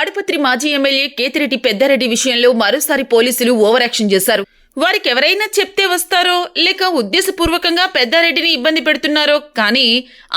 తాడిపత్రి మాజీ ఎమ్మెల్యే కేతిరెడ్డి పెద్దారెడ్డి విషయంలో మరోసారి పోలీసులు ఓవర్ యాక్షన్ చేశారు. వారికి ఎవరైనా చెప్తే వస్తారో లేక ఉద్దేశపూర్వకంగా పెద్దారెడ్డిని ఇబ్బంది పెడుతున్నారో కానీ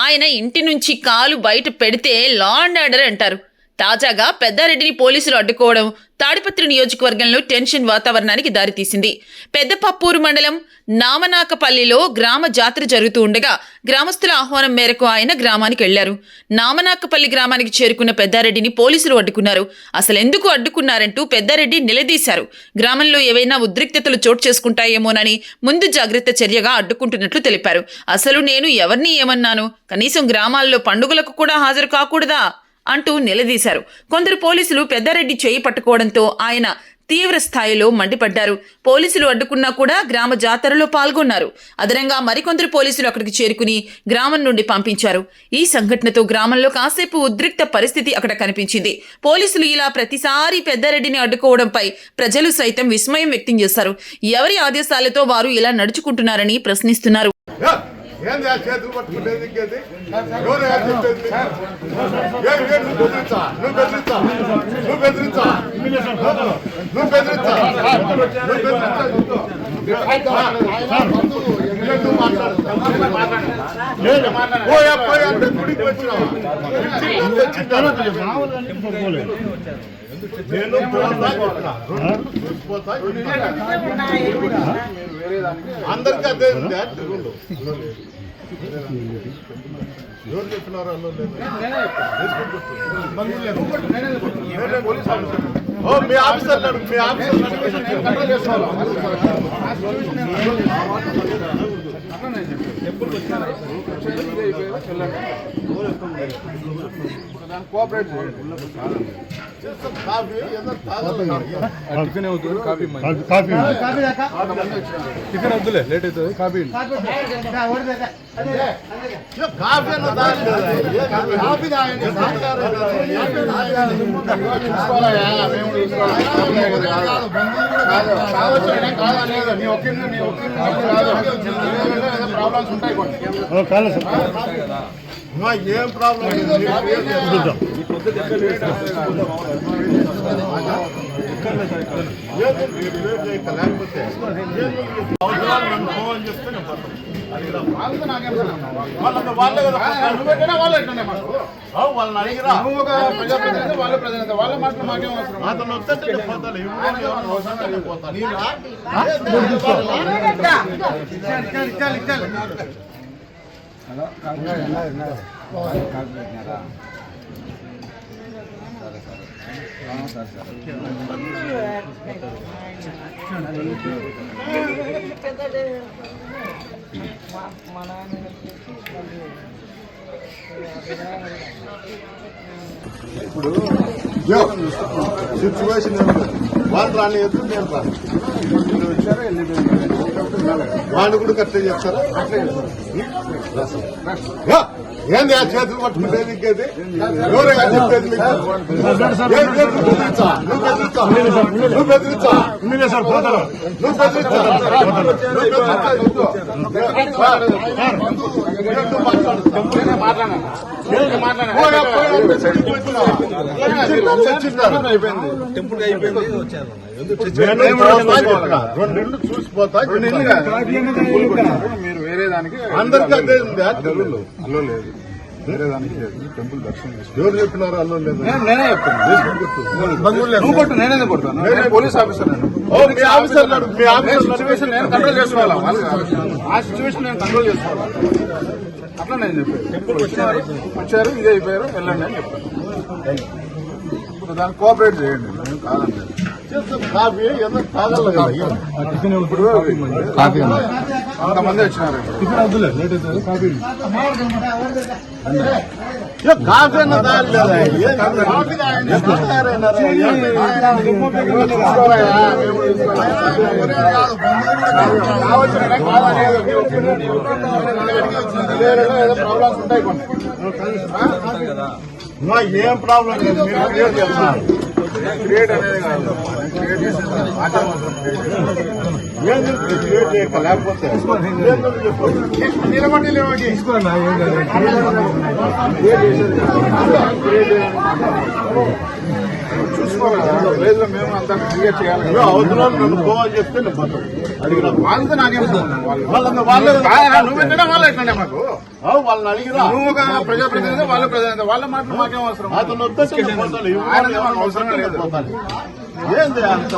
ఆయన ఇంటి నుంచి కాలు బయట పెడితే లా అండ్ ఆర్డర్ అంటారు. తాజాగా పెద్దారెడ్డిని పోలీసులు అడ్డుకోవడం తాడిపత్రి నియోజకవర్గంలో టెన్షన్ వాతావరణానికి దారితీసింది. పెద్దపప్పూరు మండలం నామనాకపల్లిలో గ్రామ జాతర జరుగుతూ ఉండగా గ్రామస్తుల ఆహ్వానం మేరకు ఆయన గ్రామానికి వెళ్లారు. నామనాకపల్లి గ్రామానికి చేరుకున్న పెద్దారెడ్డిని పోలీసులు అడ్డుకున్నారు. అసలెందుకు అడ్డుకున్నారంటూ పెద్దారెడ్డి నిలదీశారు. గ్రామంలో ఏవైనా ఉద్రిక్తతలు చోటు చేసుకుంటాయేమోనని ముందు జాగ్రత్త చర్యగా అడ్డుకుంటున్నట్లు తెలిపారు. అసలు నేను ఎవరిని ఏమన్నాను? కనీసం గ్రామాల్లో పండుగలకు కూడా హాజరు కాకూడదా అంటూ నిలదీశారు. కొందరు పోలీసులు పెద్దారెడ్డి చేయి పట్టుకోవడంతో ఆయన తీవ్ర స్థాయిలో మండిపడ్డారు. పోలీసులు అడ్డుకున్నా కూడా గ్రామ జాతరలో పాల్గొన్నారు. అదనంగా మరికొందరు పోలీసులు అక్కడికి చేరుకుని గ్రామం నుండి పంపించారు. ఈ సంఘటనతో గ్రామంలో కాసేపు ఉద్రిక్త పరిస్థితి అక్కడ కనిపించింది. పోలీసులు ఇలా ప్రతిసారి పెద్దారెడ్డిని అడ్డుకోవడంపై ప్రజలు సైతం విస్మయం వ్యక్తం చేశారు. ఎవరి ఆదేశాలతో వారు ఇలా నడుచుకుంటున్నారని ప్రశ్నిస్తున్నారు. ఏంది ఆ చేతులు పట్టుకుంటేది ఇంకేది ఎవరు గుడికి వచ్చినావు నేను అందరికీ అదే ఉంది. ఎవరు చెప్పినారు? మీ ఆఫీసర్ మీ ఆఫీసర్ కోఆపరేట్ కాఫీ టిఫిన్ అవుతుంది. టిఫిన్ వద్దులే, లేట్ అవుతుంది. కాఫీ ప్రాబ్లమ్స్ ఉంటాయి కొన్ని. ఏం ప్రాబ్లం లేకపోతే చెప్తే వాళ్ళని అడిగిరా. వాళ్ళ ప్రజలు వాళ్ళ మాటలు మాకేం అవసరం? అతను వస్తే ఇప్పుడు సిచ్యువేషన్ వాళ్ళు రాని ఎదురు నేను రాను. వాళ్ళు కూడా కరెక్ట్గా చెప్తారా? ఏంది ఆ చేతులు పట్టుకుంటేది ఇంకేది ఎవరు చెప్పేది? నువ్వు బెదిరించా రెండేళ్ళు చూసిపోతా. మీరు వేరే దానికి అందరికీ అదే ఉంది. అల్లో లేదు, వేరే దానికి లేదు. టెంపుల్ దర్శనం ఎవరు చెప్పినారు? అల్లో లేదు. నేనే చెప్తాను. నేనే కొడతాను. నేనే పోలీస్ ఆఫీసర్. మీ ఆఫీసర్ మీ ఆఫీసర్ సిచ్యువేషన్ నేను కంట్రోల్ చేసుకోవాలి. ఆ సిచ్యువేషన్ నేను కంట్రోల్ చేసుకోవాలి. అట్లా నేను చెప్పాను. టెంపుల్ వచ్చారు, ఇదే అయిపోయారు, వెళ్ళండి అని చెప్తాను. ఇప్పుడు దాన్ని కోఆపరేట్ చేయండి. నేను కాదండి. కాఫీ ఏదో తాగల కదా. ఇప్పుడు అంతమంది వచ్చినారు. కాఫీ కాఫీ అన్న తాగలేదా? ఏదో ప్రాబ్లమ్స్ ఉంటాయి కొన్ని. ఏం ప్రాబ్లం లేదు. మీరు క్రియేట్ చేస్తున్నారు. క్రియేట్ అనేది కాదు, క్రియేట్ చేయక లేకపోతే నిలబడి లేదు మేము అంతా క్లియర్ చేయాలి. అవసరం నన్ను పోవాలని చెప్తే నేను పోతాను. అడిగిన వాళ్ళతో నాకేం సంబంధం? నువ్వు ఎట్లా వాళ్ళు ఎట్లా మాకు వాళ్ళని అడిగిరా నువ్వు ఒక ప్రజాప్రతినిధి వాళ్ళు ప్రజాప్రతినిధి వాళ్ళ మాటలు మాకేం అవసరం? అతను వద్దంటే నేను పోతాను. ఆయన మనకు అవసరం లేదు. పోతాను. ఏంది అంత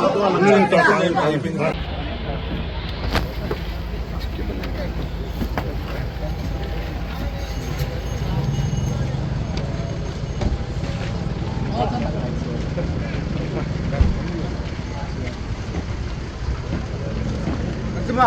నరసింహ